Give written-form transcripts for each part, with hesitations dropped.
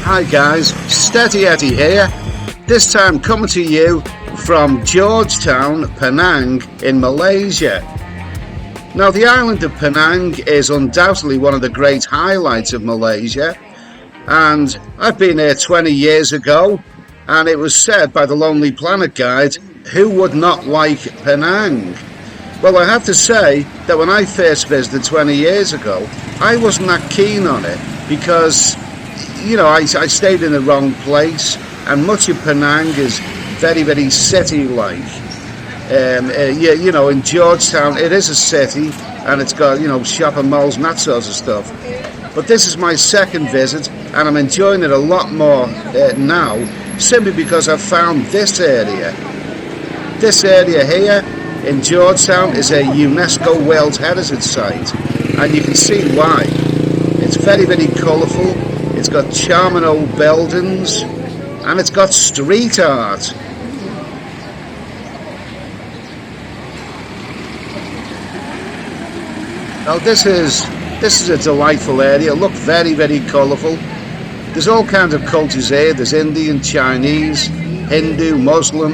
Hi guys, Steady Eddie here, this time coming to you from Georgetown, Penang in Malaysia. Now the island of Penang is undoubtedly one of the great highlights of Malaysia, and I've been here 20 years ago, and it was said by the Lonely Planet guide, who would not like Penang? Well, I have to say that when I first visited 20 years ago, I wasn't that keen on it because I stayed in the wrong place, and much of Penang is very, very city-like. In Georgetown, it is a city, and it's got, shopping malls and that sort of stuff. But this is my second visit, and I'm enjoying it a lot more now, simply because I've found this area. This area here in Georgetown is a UNESCO World Heritage Site, and you can see why. It's very, very colourful. It's got charming old buildings, and it's got street art. Now this is a delightful area. Look, very, very colourful. There's all kinds of cultures here. There's Indian, Chinese, Hindu, Muslim.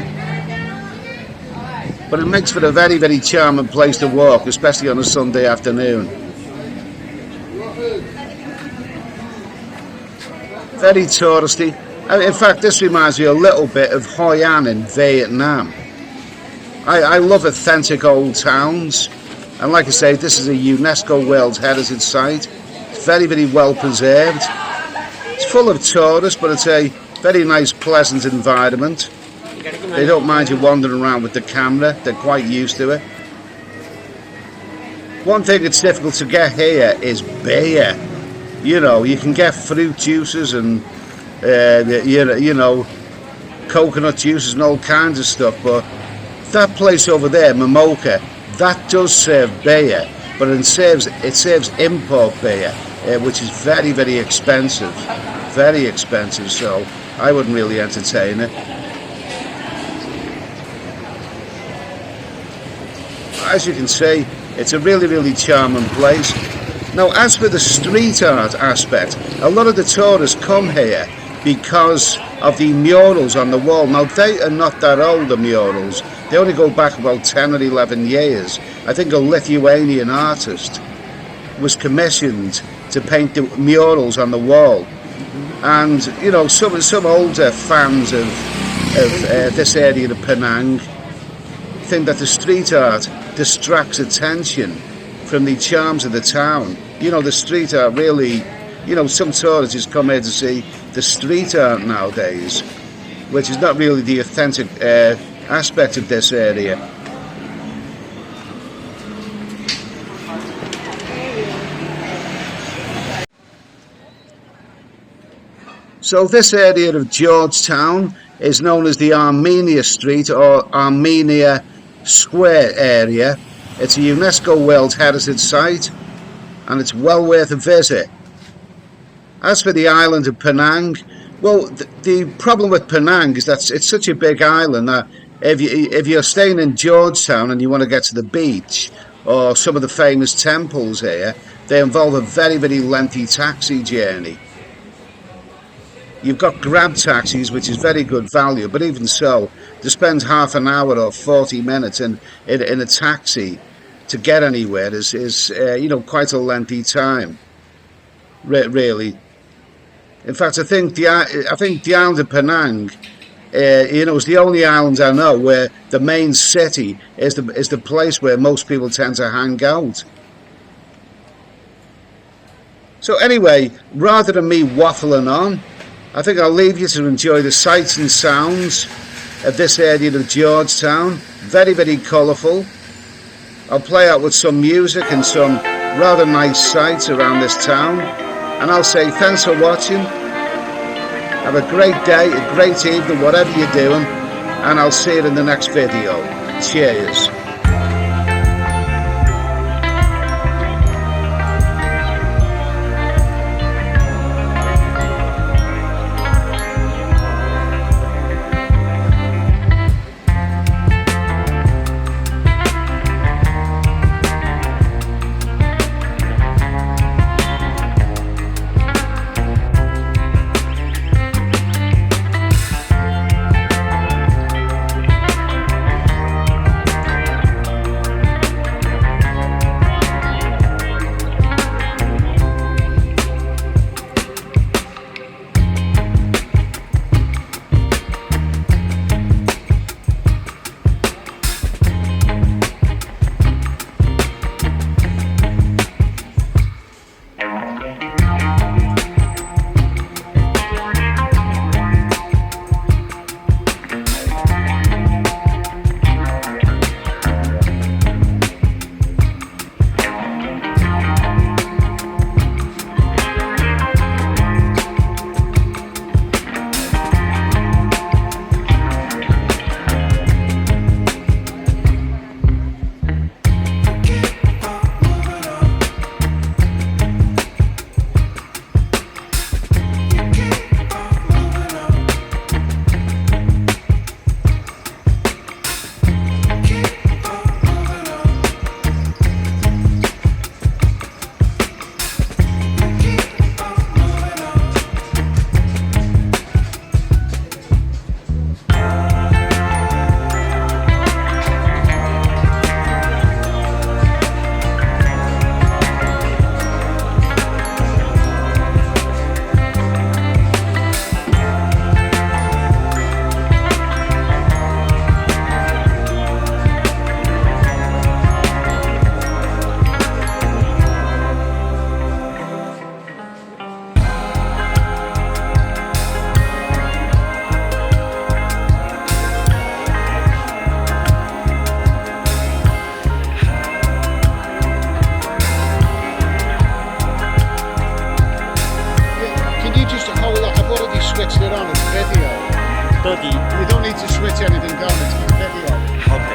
But it makes for a very, very charming place to walk, especially on a Sunday afternoon. Very touristy. In fact, this reminds me a little bit of Hoi An in Vietnam. I love authentic old towns, and like I say, this is a UNESCO World Heritage Site. It's very, very well preserved. It's full of tourists, but it's a very nice, pleasant environment. They don't mind you wandering around with the camera. They're quite used to it. One thing that's difficult to get here is beer. You can get fruit juices and coconut juices and all kinds of stuff, but that place over there, Momoka, that does serve beer, but it serves import beer, which is very, very expensive, so I wouldn't really entertain it. As you can see, it's a really, really charming place. Now, as for the street art aspect, a lot of the tourists come here because of the murals on the wall. Now, they are not that old, the murals. They only go back about 10 or 11 years. I think a Lithuanian artist was commissioned to paint the murals on the wall. And, some older fans of this area of Penang think that the street art distracts attention from the charms of the town. The street art really, some tourists just come here to see the street art nowadays, which is not really the authentic aspect of this area. So this area of Georgetown is known as the Armenia Street or Armenia Square area. It's a UNESCO World Heritage Site, and it's well worth a visit. As for the island of Penang, well, the problem with Penang is that it's such a big island that if you're staying in Georgetown and you want to get to the beach or some of the famous temples here, they involve a very, very lengthy taxi journey. You've got grab taxis, which is very good value, but even so, to spend half an hour or 40 minutes in a taxi to get anywhere is quite a lengthy time, really. In fact, I think the island of Penang, is the only island I know where the main city is the place where most people tend to hang out. So anyway, rather than me waffling on, I think I'll leave you to enjoy the sights and sounds of this area of Georgetown. Very, very colourful. I'll play out with some music and some rather nice sights around this town. And I'll say thanks for watching. Have a great day, a great evening, whatever you're doing. And I'll see you in the next video. Cheers. switched it on, it's video. 30. You don't need to switch anything on, it's video.